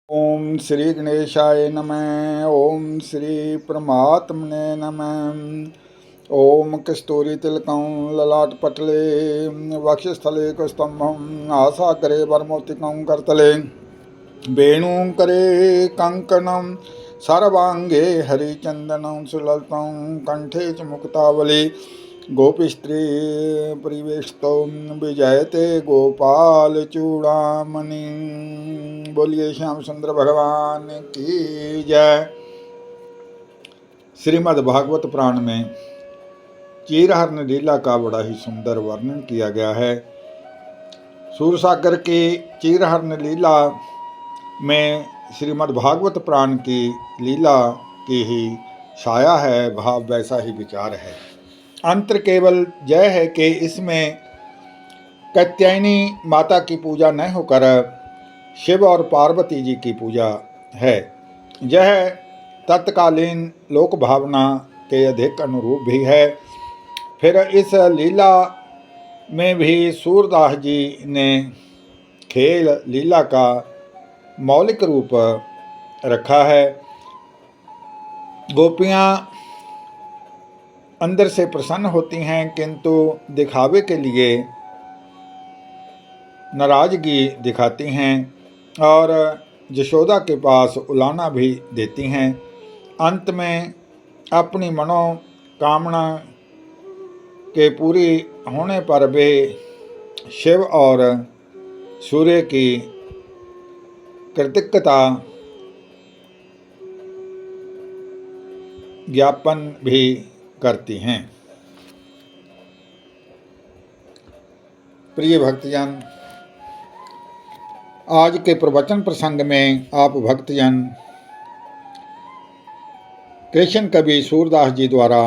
ओम श्री गणेशाय नमः। ओम श्री परमात्मने नमः। ओम कस्तूरी तिलकं ललाट पटले वक्षस्थले कुस्तंभं आसाकरे वरमौक्तिकं करतले वेणुं करे कंकणं सर्वांगे हरिचंदनं सुललितं कंठे च मुक्तावली गोपीस्त्री परिवेष्टो विजयते गोपाल चूड़ामणि। बोलिए श्याम सुंदर भगवान की जय। श्रीमद् भागवत पुराण में चीरहरण लीला का बड़ा ही सुंदर वर्णन किया गया है। सूरसागर की चीरहरण लीला में श्रीमद् भागवत पुराण की लीला की ही छाया है, भाव वैसा ही विचार है। अंतर केवल यह है कि इसमें कात्यायनी माता की पूजा न होकर शिव और पार्वती जी की पूजा है। यह तत्कालीन लोक भावना के अधिक अनुरूप भी है। फिर इस लीला में भी सूरदास जी ने खेल लीला का मौलिक रूप रखा है। गोपियाँ अंदर से प्रसन्न होती हैं, किंतु दिखावे के लिए नाराजगी दिखाती हैं और यशोदा के पास उलाना भी देती हैं। अंत में अपनी मनोकामना के पूरी होने पर वे शिव और सूर्य की कृतज्ञता ज्ञापन भी करती हैं। प्रिय भक्तजन, आज के प्रवचन प्रसंग में आप भक्तजन कृष्ण कवि सूरदास जी द्वारा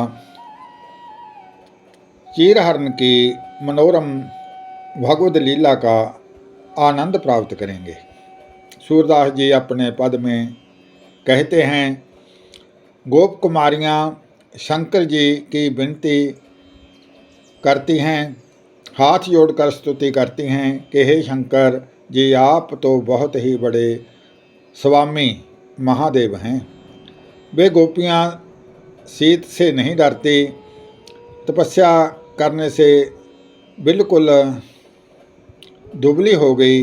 चीरहरण की मनोरम भगवद लीला का आनंद प्राप्त करेंगे। सूरदास जी अपने पद में कहते हैं, गोप कुमारियाँ शंकर जी की विनती करती हैं, हाथ जोड़कर स्तुति करती हैं कि हे शंकर जी, आप तो बहुत ही बड़े स्वामी महादेव हैं। वे गोपियाँ शीत से नहीं डरती, तपस्या करने से बिल्कुल दुबली हो गई।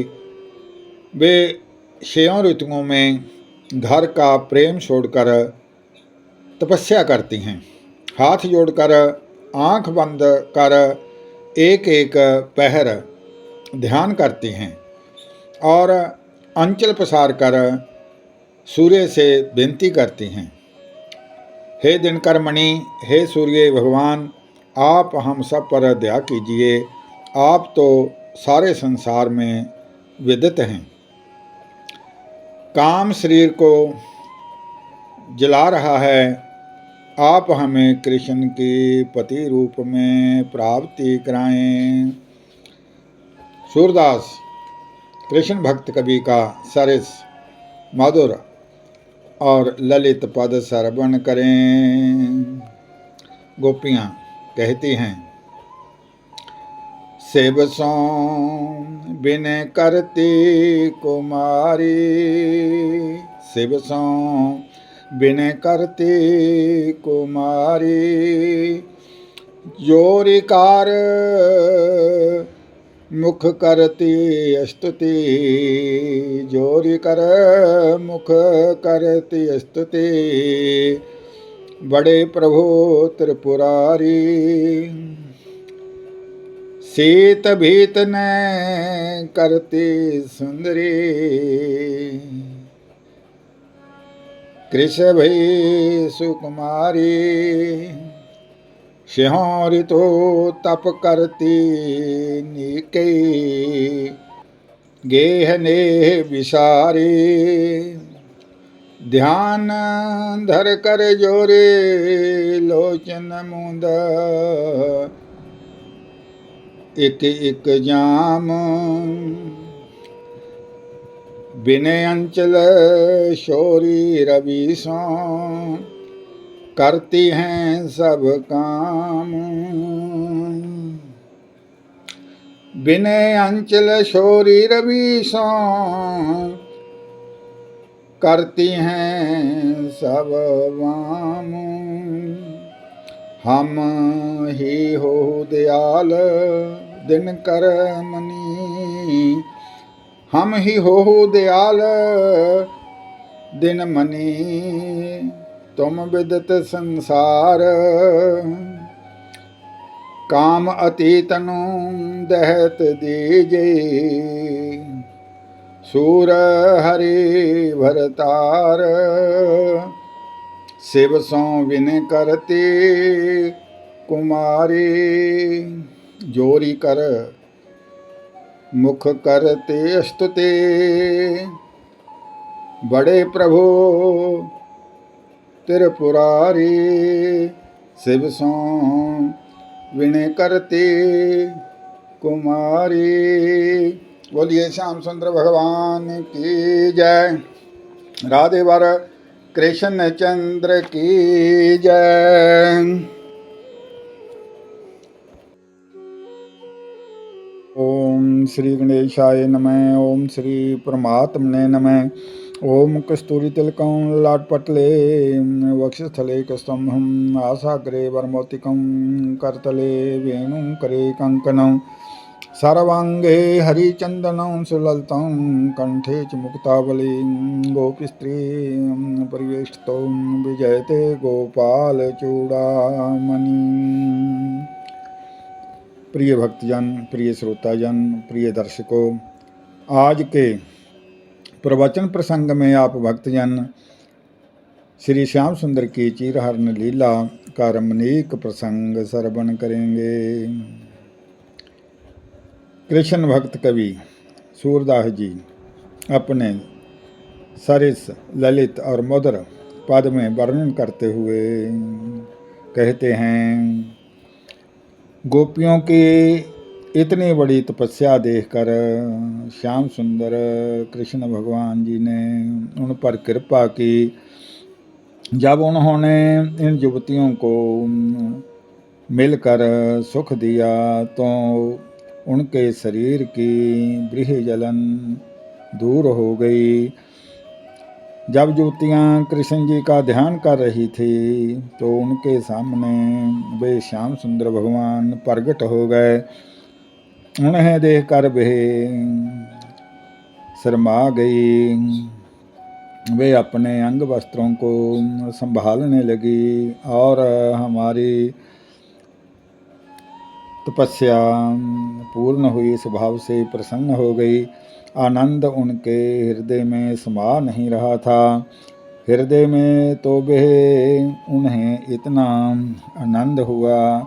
वे 6 ऋतुओं में घर का प्रेम छोड़कर तपस्या करती हैं। हाथ जोड़कर आंख बंद कर एक एक पहर ध्यान करती हैं और अंचल पसार कर सूर्य से विनती करती हैं, हे दिनकर मणि, हे सूर्य भगवान, आप हम सब पर दया कीजिए। आप तो सारे संसार में विदित हैं। काम शरीर को जला रहा है, आप हमें कृष्ण की पति रूप में प्राप्ति कराएं। सूरदास कृष्ण भक्त कवि का सरस मधुर और ललित पद श्रवण करें। गोपियाँ कहती हैं, शिव सो बिन करती कुमारी, शिव सो बिन करती कुमारी, जोरिकार मुख करती स्तुति, जोरी कर मुख करती स्तुति, बड़े प्रभु त्रिपुरारी, शीत भीत न करती सुंदरी, कृष भई सुकुमारी, सिंहरि तो तप करती नीके, गेह ने विसारी, ध्यान धर कर जोरे लोचन मुंद, एक एक जाम, बिने अंचल शोरी रवि सो, करती हैं सब काम, बिने अंचल शोरी रवि सो, करती हैं सब वाम। हम ही हो दयाल दिन कर मनी। हम ही हो दयाल दिन मनी। तुम विदित संसार काम अतीतनु दहत दीजे। सूर हरि भरतार शिव सो विन करती कुमारी। जोरी कर मुख करते स्तुति। बड़े प्रभु त्रिपुरारी। शिव सो विनय करते कुमारी। बोलिए श्याम सुंदर भगवान की जय। राधे वर कृष्ण चंद्र की जय। ओम श्री गणेशाय नमः। ओम श्री परमात्मने नमः। ओम कस्तूरी तिलकं लाटपटले वक्षस्थले कस्तंभं आसाग्रे वरमौक्तिकं करतले वेणुं करे कंकणं सर्वांगे हरिचंदनं सुललितं कंठे च मुक्तावलीं गोपीस्त्रीं परिवेष्टितो विजयते गोपाल चूड़ामणि। प्रिय भक्तजन, प्रिय श्रोताजन, प्रिय दर्शकों, आज के प्रवचन प्रसंग में आप भक्तजन श्री श्याम सुंदर की चीरहरण लीला का रमणीक प्रसंग श्रवण करेंगे। कृष्ण भक्त कवि सूरदास जी अपने सरिस ललित और मधुर पद में वर्णन करते हुए कहते हैं, गोपियों की इतनी बड़ी तपस्या देखकर श्याम सुंदर कृष्ण भगवान जी ने उन पर कृपा की। जब उन्होंने इन युवतियों को मिलकर सुख दिया तो उनके शरीर की ब्रीह जलन दूर हो गई। जब युवतियाँ कृष्ण जी का ध्यान कर रही थी तो उनके सामने वे श्याम सुंदर भगवान प्रकट हो गए। उन्हें देखकर वे शर्मा गई। वे अपने अंग वस्त्रों को संभालने लगी और हमारी तपस्या पूर्ण हुई स्वभाव से प्रसन्न हो गई। आनंद उनके हृदय में समा नहीं रहा था। हृदय में तो वे उन्हें इतना आनंद हुआ,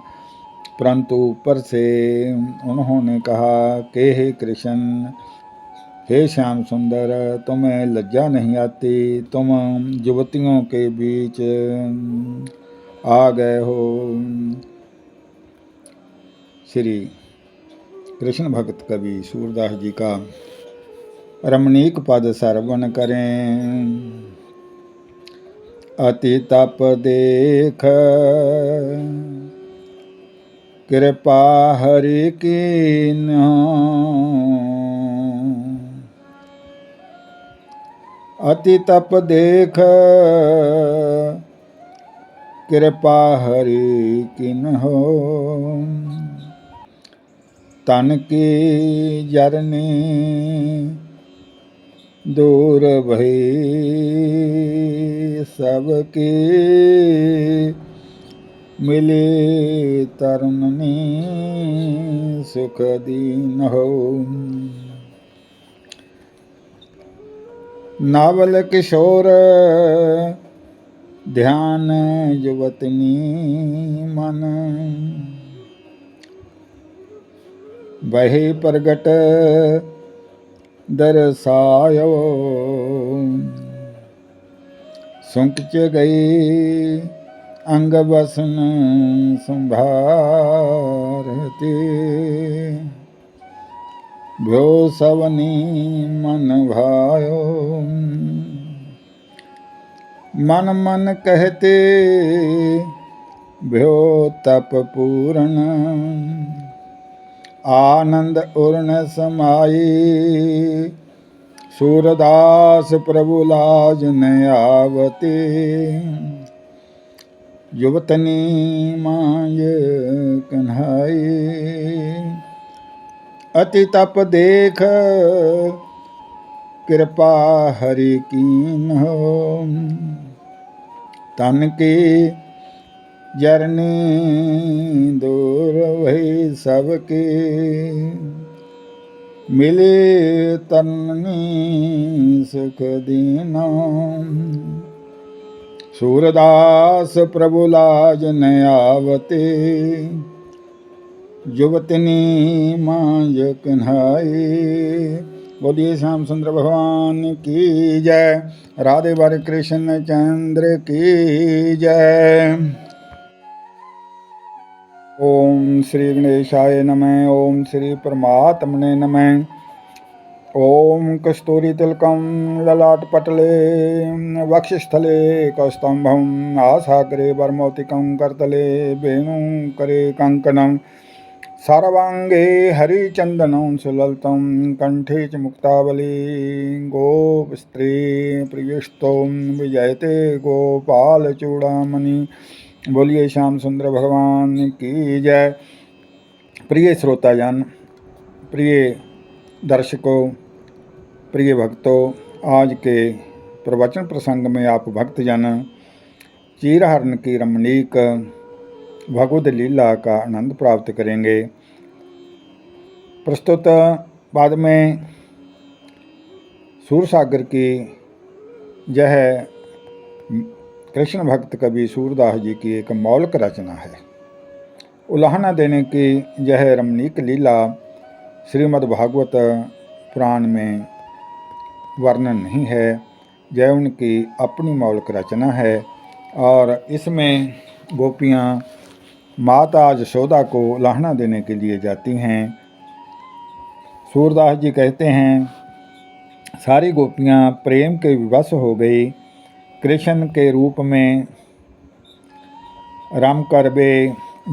परंतु ऊपर से उन्होंने कहा कि हे कृष्ण, हे श्याम सुंदर, तुम्हें लज्जा नहीं आती? तुम युवतियों के बीच आ गए हो। श्री कृष्ण भक्त कवि सूरदास जी का रमणीक पद श्रवण करें। अति तप देख कृपा हरि कीन्ह। अति तप देख कृपा हरि कीन्ह। तन की जरनी दूर भई सबकी। मिले तरुणी सुख दीन हो। नावल किशोर ध्यान युवतनी मन। वही प्रगट दर्शायो। सुंकच गई अंग बसन संभारती। भ्यो सवनी मन भायो। मन मन कहते भ्यो तप पूर्ण। आनंद उर्ण समाई सूरदास प्रभु लाज न आवते, युवतनी मांज कन्हाई। अति तप देख कृपा हरि कीन हो, तन की जरनी दूर वही सबके, मिले तन्नी सुख दीना। सूरदास प्रभु लाज न आवते, युवतनी मांज कन्हाई। बोलिए श्याम सुंदर भगवान की जय। राधे वर कृष्ण चंद्र की जय। ओम श्री गणेशाय नमः। ओम श्री परमात्मने नमः। ओम कस्तूरी तिलकम ललाटपटले वक्षस्थले कौस्तंभम, आसाग्रे वरमौतिकं करतले वेणुकरे कंकणं, सर्वांगे हरिचंदनं सुललितं, कंठे च मुक्तावली। गोपस्त्री प्रियस्तों विजयते गोपालचूड़ामणि। बोलिए श्याम सुंदर भगवान की जय। प्रिय श्रोताजन, प्रिय दर्शकों, प्रिय भक्तों, आज के प्रवचन प्रसंग में आप भक्तजन चीरहरण की रमणीक भगवद लीला का आनंद प्राप्त करेंगे। प्रस्तुत बाद में सूरसागर की यह कृष्ण भक्त कवि सूरदास जी की एक मौलिक रचना है। उलाहना देने की यह रमणीक लीला श्रीमद् भागवत पुराण में वर्णन नहीं है, यह उनकी अपनी मौलिक रचना है। और इसमें गोपियाँ माता यशोदा को उलाहना देने के लिए जाती हैं। सूरदास जी कहते हैं, सारी गोपियाँ प्रेम के विवश हो गई, कृष्ण के रूप में रम कर वे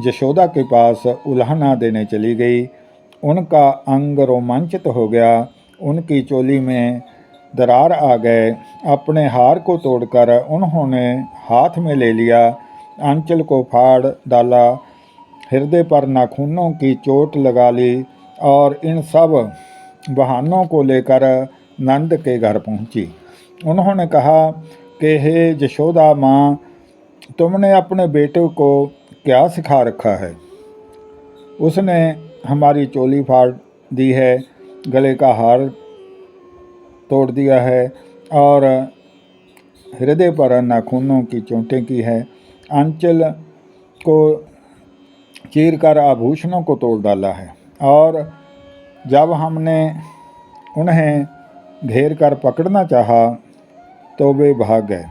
यशोदा के पास उलाहना देने चली गई। उनका अंग रोमांचित हो गया, उनकी चोली में दरार आ गए। अपने हार को तोड़कर उन्होंने हाथ में ले लिया, आंचल को फाड़ डाला, हृदय पर नाखूनों की चोट लगा ली और इन सब बहानों को लेकर नंद के घर पहुंची। उन्होंने कहा कि हे यशोदा माँ, तुमने अपने बेटे को क्या सिखा रखा है? उसने हमारी चोली फाड़ दी है, गले का हार तोड़ दिया है और हृदय पर नाखूनों की चोटें की है, आंचल को चीरकर आभूषणों को तोड़ डाला है। और जब हमने उन्हें घेर कर पकड़ना चाहा तो वे भाग गए।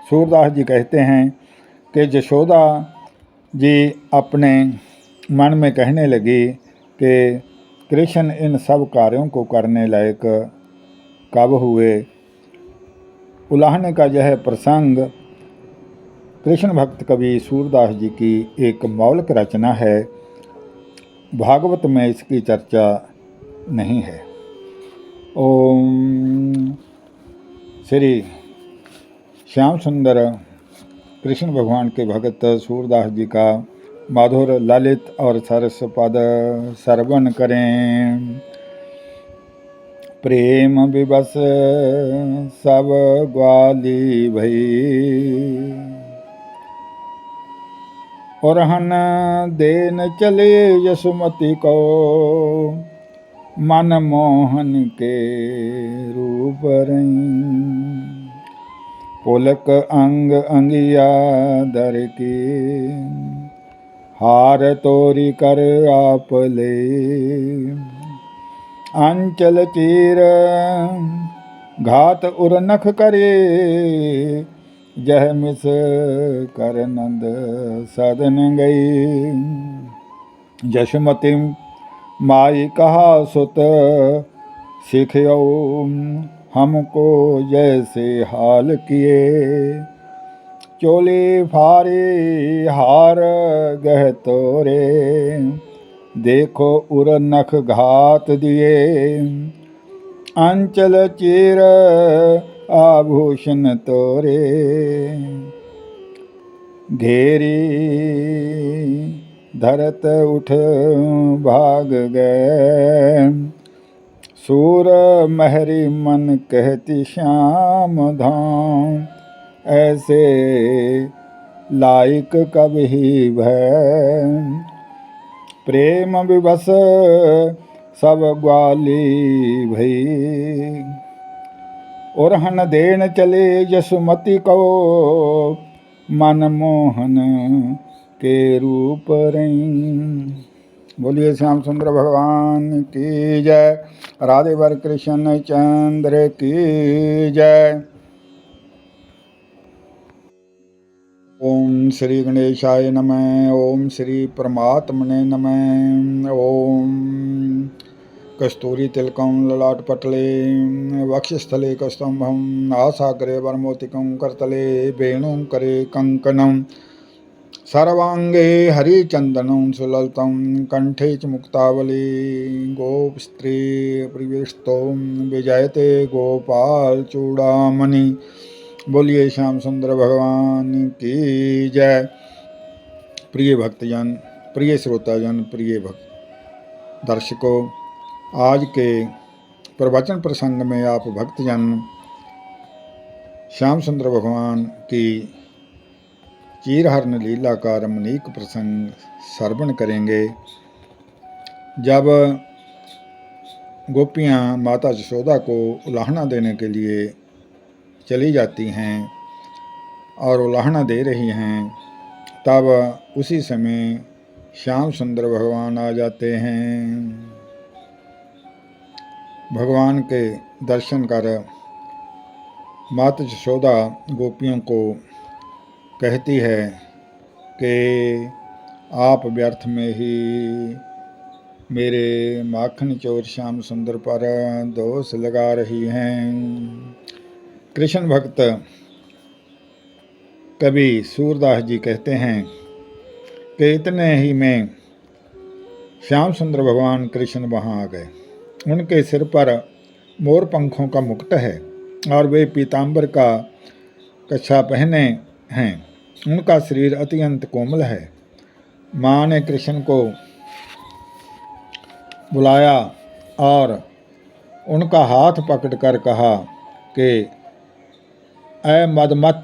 सूरदास जी कहते हैं कि यशोदा जी अपने मन में कहने लगी कि कृष्ण इन सब कार्यों को करने लायक कब हुए। उलाहने का यह प्रसंग कृष्ण भक्त कवि सूरदास जी की एक मौलिक रचना है, भागवत में इसकी चर्चा नहीं है। ओम श्री श्याम सुंदर कृष्ण भगवान के भगत सूरदास जी का मधुर ललित और सरस पद श्रवण करें। प्रेम विवश सब ग्वाली भई, और हन देन चले यशुमती को, मन मोहन के रूप रही। पुलक अंग अंगिया दर की, हार तोरी कर आप ले। अंचल चीर घात उर नख करे, जह मिस कर नंद सदन गई। यशुमती माई कहा सुत सिखयो, हमको जैसे हाल किए। चोली फारी हार गह तोरे, देखो उर नख घात दिए। अंचल चीर आभूषण तोरे, घेरी धरत उठ भाग गए। सूर महरी मन कहती श्याम धाम, ऐसे लायक कभी भय। प्रेम विवश सब ग्वाली भई, उरहन देन चले यशुमती को, मनमोहन के रूप रई। बोलिए श्याम सुंदर भगवान की जय। राधे वर कृष्ण चंद्र की जय। ओम श्री गणेशाय नमः। ओम श्री परमात्मने नमः। ओम कस्तूरी तिलकं ललाटपटले वक्षस्थले कस्तंभं, नासाग्रे वरमोतिकं करतले वेणुं करे कंकणं, सर्वांगे हरिचंदनं सुललितं, कंठे च मुक्तावली। गोपस्त्री प्रियस्तों विजयते गोपाल चूड़ामणि। बोलिए श्याम सुंदर भगवान की जय। प्रिय भक्तजन, प्रिय श्रोताजन, प्रिय भक्त दर्शकों, आज के प्रवचन प्रसंग में आप भक्तजन श्याम सुंदर भगवान की चीरहरण लीला का रमणीक प्रसंग श्रवण करेंगे। जब गोपियाँ माता यशोदा को उलाहना देने के लिए चली जाती हैं और उलाहना दे रही हैं, तब उसी समय श्याम सुंदर भगवान आ जाते हैं। भगवान के दर्शन कर माता यशोदा गोपियों को कहती है कि आप व्यर्थ में ही मेरे माखन चोर श्याम सुंदर पर दोष लगा रही हैं। कृष्ण भक्त कवि सूरदास जी कहते हैं कि इतने ही में श्याम सुंदर भगवान कृष्ण वहाँ आ गए। उनके सिर पर मोर पंखों का मुकुट है और वे पीताम्बर का कच्छा पहने हैं। उनका शरीर अत्यंत कोमल है। माँ ने कृष्ण को बुलाया और उनका हाथ पकड़कर कहा कि ऐ मदमत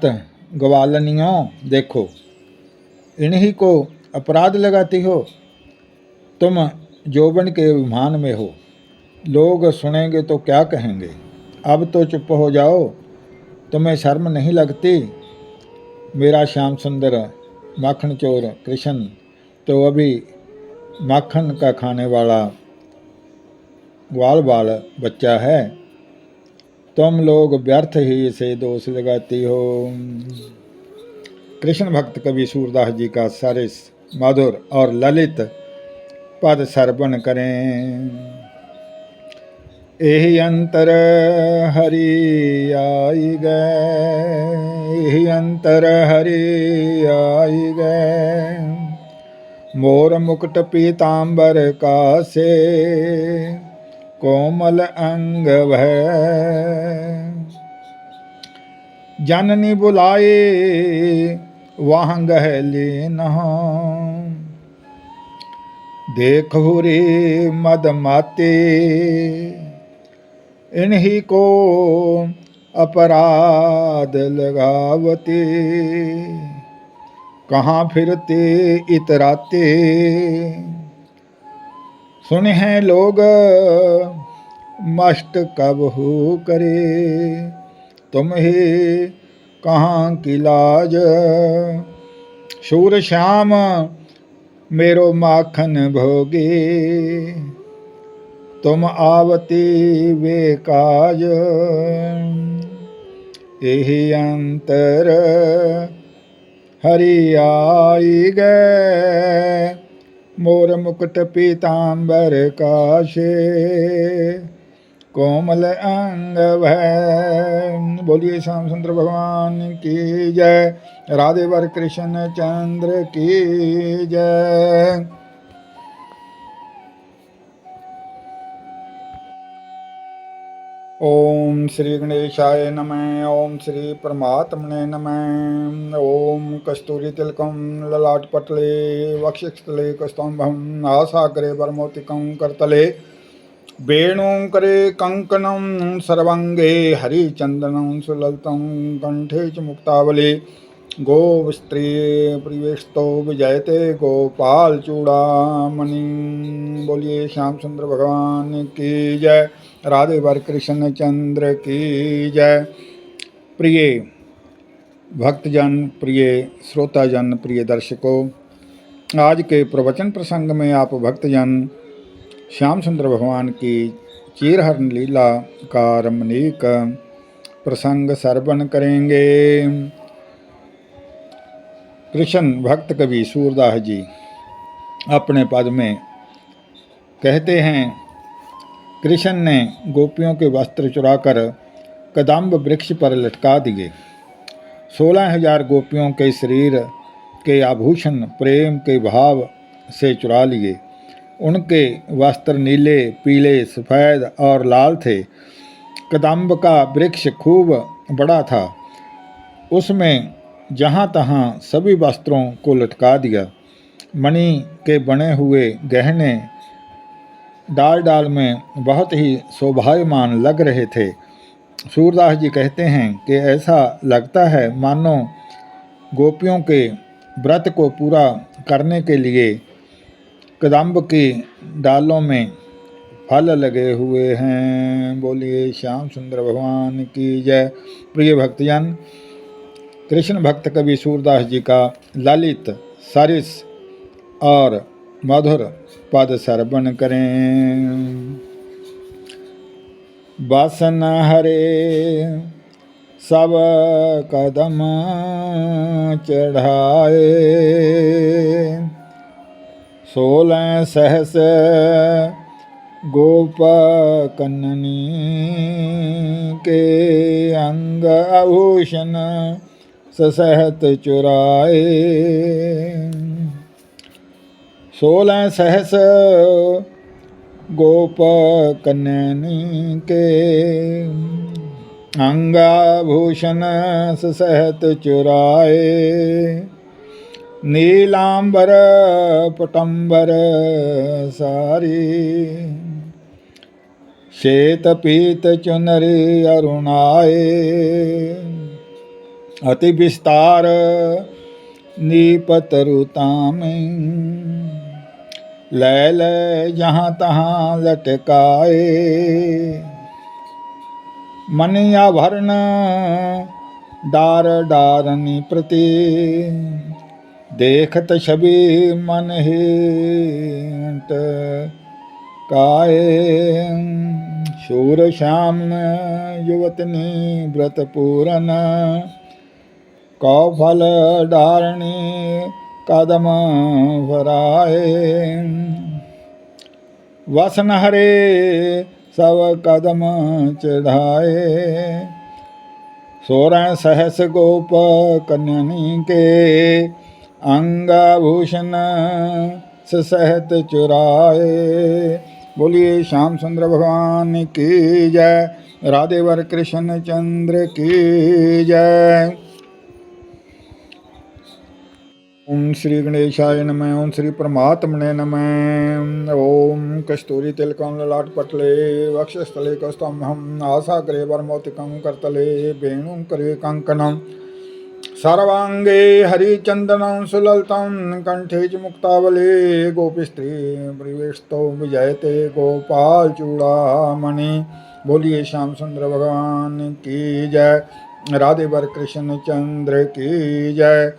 ग्वालनियों, देखो इन्हीं को अपराध लगाती हो। तुम यौवन के अभिमान में हो, लोग सुनेंगे तो क्या कहेंगे। अब तो चुप हो जाओ, तुम्हें शर्म नहीं लगती। मेरा श्याम सुंदर माखन चोर कृष्ण तो अभी माखन का खाने वाला ग्वाल बाल बच्चा है, तुम लोग व्यर्थ ही इसे दोष लगाती हो। कृष्ण भक्त कवि सूरदास जी का सरस मधुर और ललित पद श्रवण करें। एहि अंतर हरि आई गए, एहि अंतर हरि आई गए, मोर मुकुट पीताम्बर का से कोमल अंग भय। जननी बुलाए वहाँ गहली नहा, देखो रे मद माते, इन्हीं को अपराध लगावते। कहाँ फिरते इतराते, सुने हैं लोग मस्त कब हो करे। तुम ही कहाँ की लाज, शूर श्याम मेरो माखन भोगे। तुम आवती वे काज, एहि अंतर हरि आई गए, मोर मुकुट पीताम्बर काशे कोमल अंग भय। बोलिए श्याम सुंदर भगवान की जय। राधे वर कृष्ण चंद्र की जय। ओम श्री गणेशाय नमः। ओम श्री परमात्मने नमः। ओम कस्तूरी तिलकं ललाटपटले वक्षस्थले कस्तम्भं आसागरे वरमौक्तिकं करतले वेणुं करे कंकणं सर्वांगे हरिचंदनं सुललितं कंठे च मुक्तावली गोस्त्री प्रियस्तो विजयते गोपाल चूड़ामणि। बोलिए श्याम सुंदर भगवान की जय। राधे वर कृष्ण चंद्र की जय। प्रिय भक्तजन, प्रिय श्रोताजन, प्रिय दर्शकों, आज के प्रवचन प्रसंग में आप भक्तजन श्याम सुंदर भगवान की चीरहरण लीला का रमणीक प्रसंग श्रवण करेंगे। कृष्ण भक्त कवि सूरदास जी अपने पद में कहते हैं, कृष्ण ने गोपियों के वस्त्र चुराकर कदम्ब वृक्ष पर लटका दिए। 16,000 गोपियों के शरीर के आभूषण प्रेम के भाव से चुरा लिए। उनके वस्त्र नीले, पीले, सफ़ेद और लाल थे। कदम्ब का वृक्ष खूब बड़ा था। उसमें जहाँ तहाँ सभी वस्त्रों को लटका दिया। मणि के बने हुए गहने डाल डाल में बहुत ही शोभायमान लग रहे थे। सूरदास जी कहते हैं कि ऐसा लगता है मानो गोपियों के व्रत को पूरा करने के लिए कदम्ब की डालों में फल लगे हुए हैं। बोलिए श्याम सुंदर भगवान की जय। प्रिय भक्तजन, कृष्ण भक्त कवि सूरदास जी का ललित, सरिस और मधुर पद श्रवण करें। बासन हरे सब कदम चढ़ाए, 16 सहस गोप कन्ननी के अंग आभूषण ससहत चुराए। 16 सहस गोप कन्ननी के अंगाभूषण ससहत चुराए। नीलांबर पटंबर सारी, श्वेत पीत चुनरी अरुणाए। अति विस्तार नीपतरुतामें, लैल जहाँ तहाँ लटकाए। मणियाभरण डार डारनी प्रति, देखत छवि मन हिट काए। शूर श्याम युवतनी व्रत पूरन, कौफल डारणी कदम भराए। वसन हरे सब कदम चढ़ाए, 16 सहस गोप कन्यनी के अंगाभूषण ससहत चुराए। बोलिए श्याम सुंदर भगवान की जय। राधे वर कृष्ण चंद्र की जय। ओम श्री गणेशाय नमः। ओम श्री परमात्मने नमः। ओम कस्तूरी तिलकं ललाटपटले वक्षस्थले कौस्तुभं आसागरे वरमौक्तिकं करतले वेणुं करे कंकणं सर्वांगे हरिचंदनं सुललितं कंठे च मुक्तावली गोपीस्त्री प्रियस्तो विजयते गोपाल चूड़ामणि। बोलिए श्याम सुंदर भगवान की जय। राधे वर कृष्ण चंद्र की जय।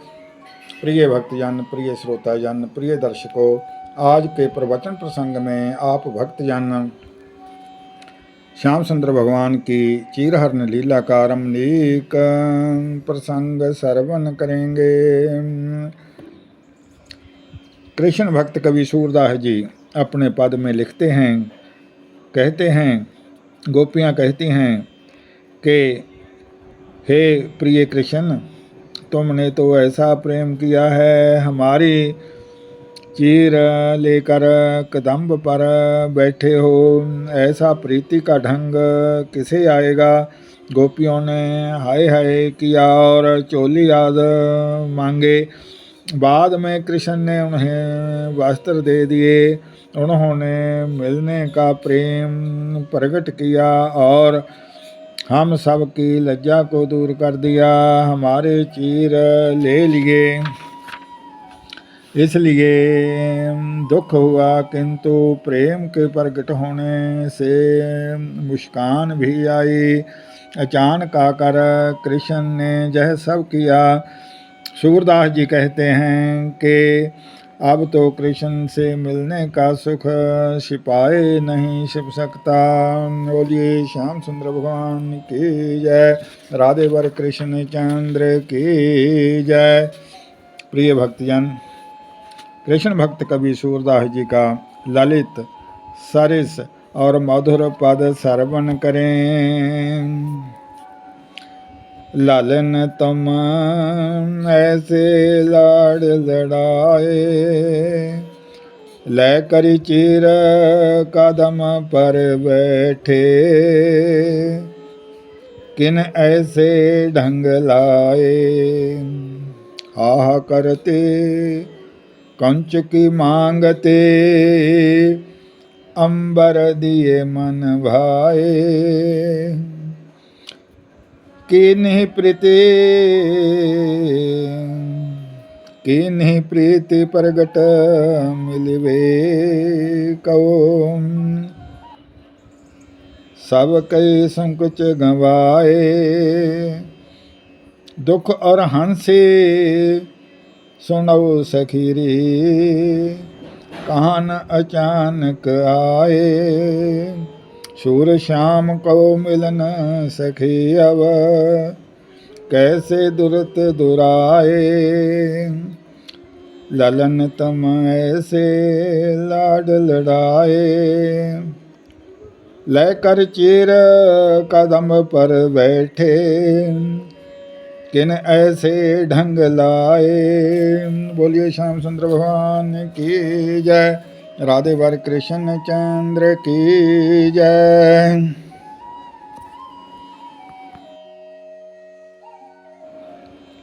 प्रिय भक्तजन, प्रिय श्रोताजन, प्रिय दर्शकों, आज के प्रवचन प्रसंग में आप भक्तजन श्याम सुंदर भगवान की चीरहरण लीला का रमणीक प्रसंग श्रवण करेंगे। कृष्ण भक्त कवि सूरदास जी अपने पद में लिखते हैं, कहते हैं, गोपियाँ कहती हैं कि हे प्रिय कृष्ण, तुमने तो ऐसा प्रेम किया है, हमारी चीर लेकर कदम्ब पर बैठे हो, ऐसा प्रीति का ढंग किसे आएगा। गोपियों ने हाय हाय किया और चोली आद मांगे। बाद में कृष्ण ने उन्हें वस्त्र दे दिए। उन्होंने मिलने का प्रेम प्रकट किया और हम सब की लज्जा को दूर कर दिया। हमारे चीर ले लिए, इसलिए दुख हुआ, किंतु प्रेम के प्रकट होने से मुस्कान भी आई। अचानक आकर कृष्ण ने यह सब किया। सूरदास जी कहते हैं कि अब तो कृष्ण से मिलने का सुख छिपाए नहीं छिप सकता। बोलिए श्याम सुंदर भगवान की जय, राधे वर कृष्ण चंद्र की जय। प्रिय भक्तजन, कृष्ण भक्त कवि सूरदास जी का ललित सरिस और मधुर पद श्रवण करें। लालन तुम ऐसे लाड़ लड़ाए, ले करी चीर कदम पर बैठे, किन ऐसे ढंग लाए। आह करते कंच की मांगते, अंबर दिए मन भाए, किन्हीं प्रीति प्रगट मिलवे कहो। सब कई संकुच गंवाए, दुख और हंसे सुनो सखीरी, कान अचानक आए। सूर श्याम को मिलन सखी अब, कैसे दुरत दुराए। ललन तुम ऐसे लाड लड़ाए, लेकर चीर कदम पर बैठे, किन ऐसे ढंग लाए। बोलिए श्याम सुंदर भगवान की जय, राधे वर कृष्ण चंद्र की जय।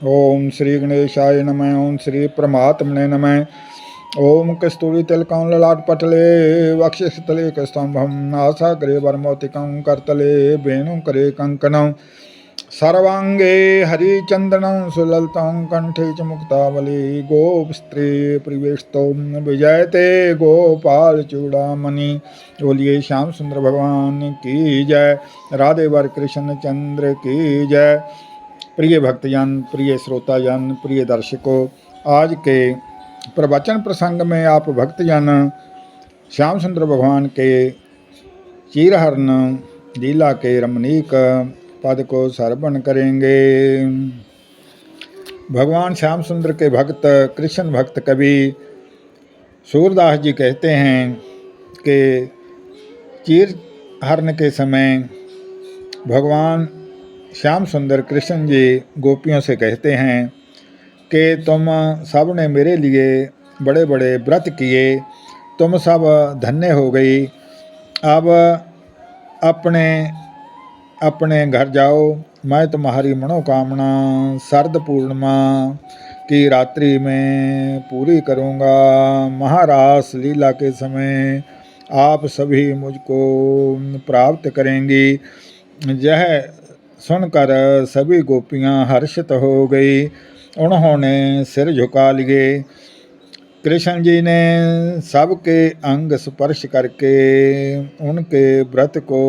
ओम श्री गणेशाय नमः। ओम श्री परमात्मने नमः। ओम कस्तूरी तिलकं ललाट पटले, वक्षस्थले कस्तंभं, आसाग्रे वरमौतिकं, करतले वेणुं करे कंकणं, सर्वांगे हरिचंदनं सुललितं, कंठे च मुक्तावली। गोपस्त्री प्रिवेष्टो विजयते गोपाल चूड़ामणि। बोलिए श्याम सुंदर भगवान की जय, राधे वर कृष्ण चंद्र की जय। प्रिय भक्तजन, प्रिय श्रोताजन, प्रिय दर्शकों, आज के प्रवचन प्रसंग में आप भक्तजन श्याम सुंदर भगवान के चीरहरण लीला के रमणीक पद को श्रवण करेंगे। भगवान श्याम सुंदर के भक्त कृष्ण भक्त कवि सूरदास जी कहते हैं कि चीरहरण के समय भगवान श्याम सुंदर कृष्ण जी गोपियों से कहते हैं कि तुम सब ने मेरे लिए बड़े बड़े व्रत किए, तुम सब धन्य हो गई। अब अपने अपने घर जाओ, मैं तुम्हारी मनोकामना शरद पूर्णिमा की रात्रि में पूरी करूँगा। महारास लीला के समय आप सभी मुझको प्राप्त करेंगी। यह सुनकर सभी गोपियाँ हर्षित हो गई। उन्होंने सिर झुका लिए। कृष्ण जी ने सबके अंग स्पर्श करके उनके व्रत को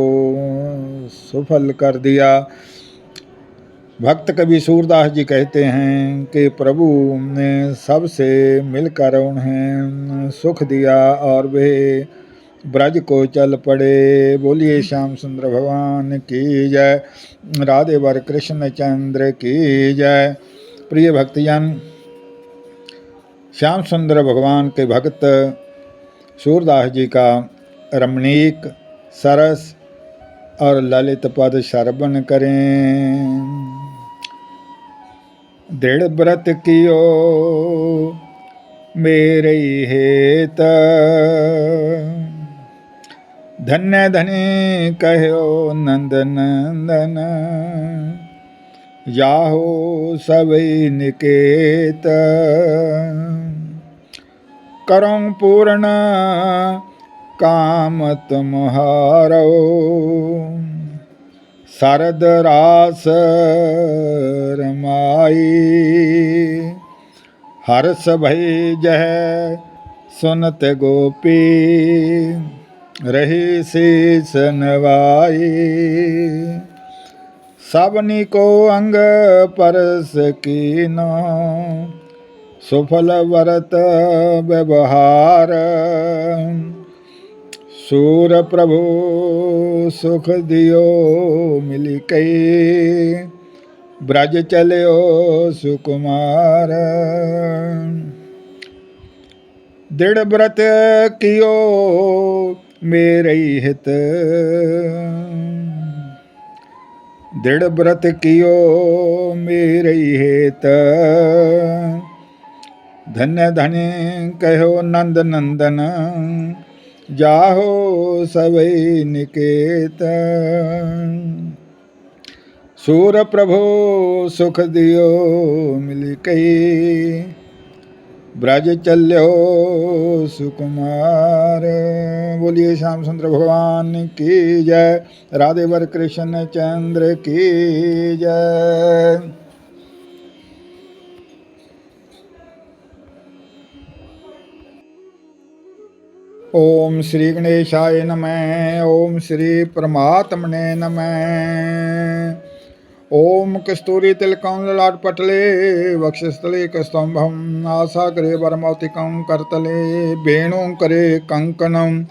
सफल कर दिया। भक्त कवि सूरदास जी कहते हैं कि प्रभु ने सबसे मिलकर उन्हें सुख दिया और वे ब्रज को चल पड़े। बोलिए श्याम सुंदर भगवान की जय, राधे वर कृष्ण चंद्र की जय। प्रिय भक्तजन, श्याम सुंदर भगवान के भक्त सूरदास जी का रमणीक सरस और ललित पद श्रवण करें। दृढ़ व्रत कियो मेरे हेत। धन्य धन्य कहो नंद नंदन, जाहो सबई निकेत। करौं पूर्ण काम तुम्हारो, शरद रास रमाई। हर्ष भई जह सुनत गोपी, रही शीस नवाई। सबनी को अंग परस कीनो, सुफल वरत व्यवहार। सूर प्रभु सुख दियो मिली कई, ब्रज चलियो सुकुमार। दृढ़ व्रत कियो मेरे हित, दृढ़ व्रत कियो मेरे हित। धन्य धन्य कहो नंद नंदन, जाहो सबई निकेत। सूर प्रभु सुख दियो मिली कई, ब्रज चल्यो सुकुमार। बोलिए श्याम सुंदर भगवान की जय, राधे वर कृष्ण चंद्र की जय। ओम श्री गणेशाय नमः। ओम श्री परमात्मने नमः। ओम कस्तूरी तिलकं ललाट पटले, वक्षस्थले कस्तंभम, आसाग्रे वरमौतिकं करतले, वेणुं करे कंकणं,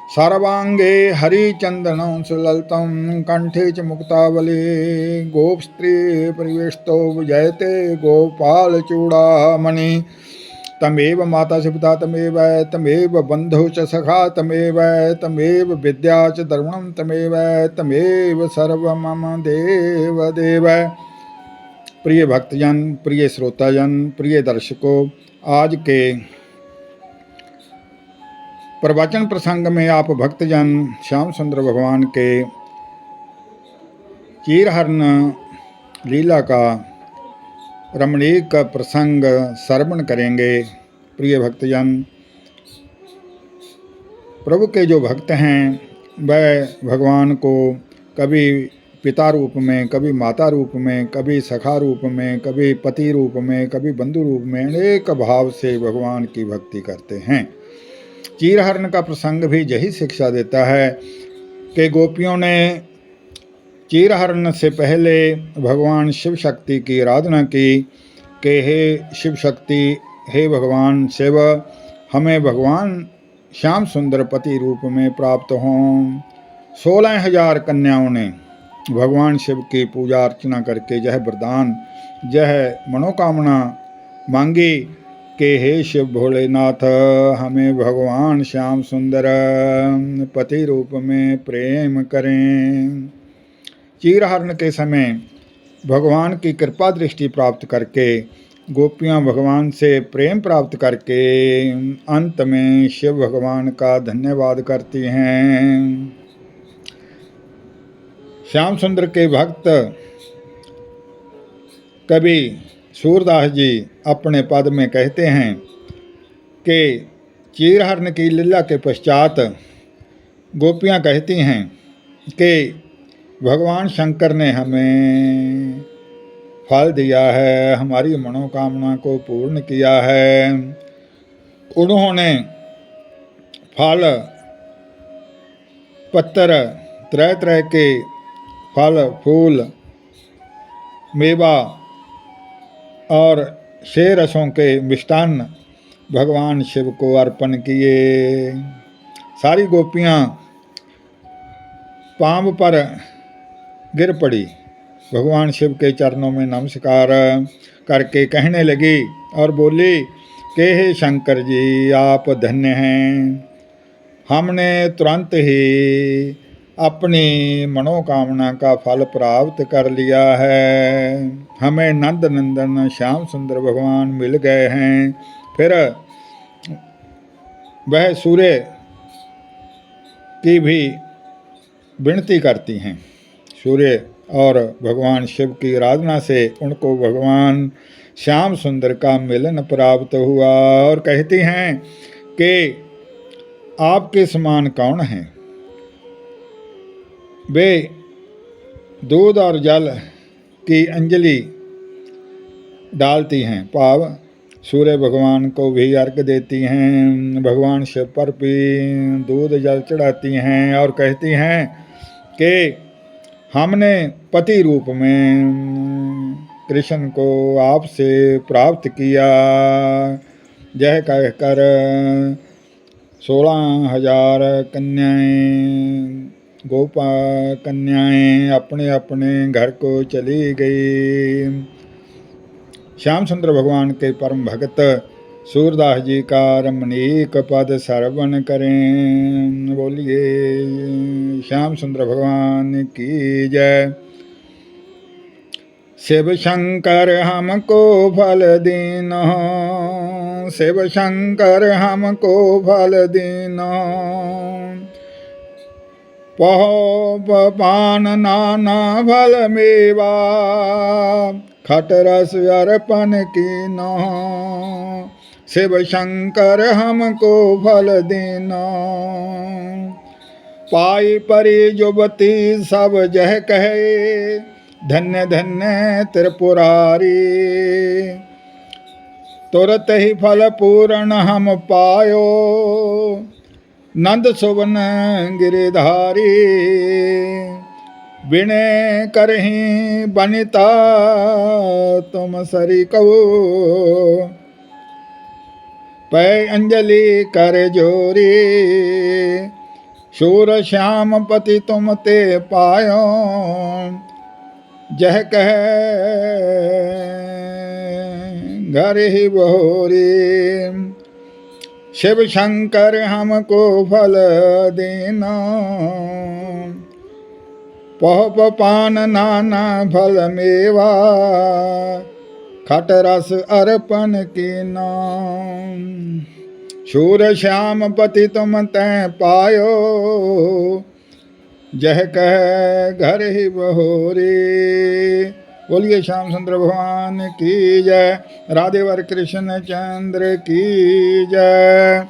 सर्वांगे हरिचंदनं सुललितं, कंठे च मुक्तावली। गोपस्त्री परिवेष्टो विजयते गोपाल चूड़ामणि। तमेव माता च पिता तमेव, तमेव बंधु च सखा तमेव, तमेव विद्या च द्रविणं तमेव, तमेव सर्व मम देव देव। प्रिय भक्तजन, प्रिय श्रोताजन, प्रिय दर्शकों, आज के प्रवचन प्रसंग में आप भक्तजन श्याम सुंदर भगवान के चीरहरण लीला का रमणीक प्रसंग श्रवण करेंगे। प्रिय भक्तजन, प्रभु के जो भक्त हैं वह भगवान को कभी पिता रूप में, कभी माता रूप में, कभी सखा रूप में, कभी पति रूप में, कभी बंधु रूप में अनेक भाव से भगवान की भक्ति करते हैं। चीरहरण का प्रसंग भी यही शिक्षा देता है कि गोपियों ने चीरहरण से पहले भगवान शिव शक्ति की आराधना की कि हे शिव शक्ति, हे भगवान शिव, हमें भगवान श्याम सुंदर पति रूप में प्राप्त हों। 16,000 कन्याओं ने भगवान शिव की पूजा अर्चना करके यह वरदान, यह मनोकामना मांगी कि हे शिव भोलेनाथ, हमें भगवान श्याम सुंदर पति रूप में प्रेम करें। चीरहरण के समय भगवान की कृपा दृष्टि प्राप्त करके गोपियां भगवान से प्रेम प्राप्त करके अंत में शिव भगवान का धन्यवाद करती हैं। श्याम सुंदर के भक्त कवि सूरदास जी अपने पद में कहते हैं कि चीरहरण की लीला के पश्चात गोपियां कहती हैं कि भगवान शंकर ने हमें फल दिया है, हमारी मनोकामना को पूर्ण किया है। उन्होंने फल पत्तर, तरह तरह के फल फूल, मेवा और छह रसों के मिष्टान्न भगवान शिव को अर्पण किए। सारी गोपियां पांव पर गिर पड़ी, भगवान शिव के चरणों में नमस्कार करके कहने लगी और बोली कि हे शंकर जी, आप धन्य हैं, हमने तुरंत ही अपनी मनोकामना का फल प्राप्त कर लिया है। हमें नंद नंदन श्याम सुंदर भगवान मिल गए हैं। फिर वह सूर्य की भी विनती करती हैं। सूर्य और भगवान शिव की आराधना से उनको भगवान श्याम सुंदर का मिलन प्राप्त हुआ और कहती हैं कि आपके समान कौन है। वे दूध और जल की अंजलि डालती हैं, भाव सूर्य भगवान को भी अर्घ देती हैं, भगवान शिव पर भी दूध जल चढ़ाती हैं और कहती हैं कि हमने पति रूप में कृष्ण को आपसे प्राप्त किया। यह कहकर 16,000 कन्याएं, गोपा कन्याएं अपने अपने घर को चली गई। श्याम सुंदर भगवान के परम भक्त सूरदास जी का रमणीक पद श्रवण करें। बोलिए श्याम सुंदर भगवान की जय। शिव शंकर हमको फल दीनो, शिव शंकर हमको फल दीनो, पहो पान नाना फल मेवा, खट रस अर्पण कीनो। शिव शंकर हमको फल दीनो, पाई परी युवती सब जह कहे, धन्य धन्य त्रिपुरारी। तुरत ही फल पूर्ण हम पायो, नंद सुवन गिरिधारी। विनय करहीं बनिता तुम सरी कहो, पै अंजलि कर जोरी। शूर श्याम पति तुम ते पायो, जह कह घर ही बहोरी। शिव शंकर हमको फल देना, पह पान नाना फल मेवा, खट रस अर्पण कीना। शूर श्याम पति तुम तैं पायो, जह कह घर ही बहोरी। बोलिए श्याम सुंदर भगवान की जय। राधे वर कृष्ण चंद्र की जय।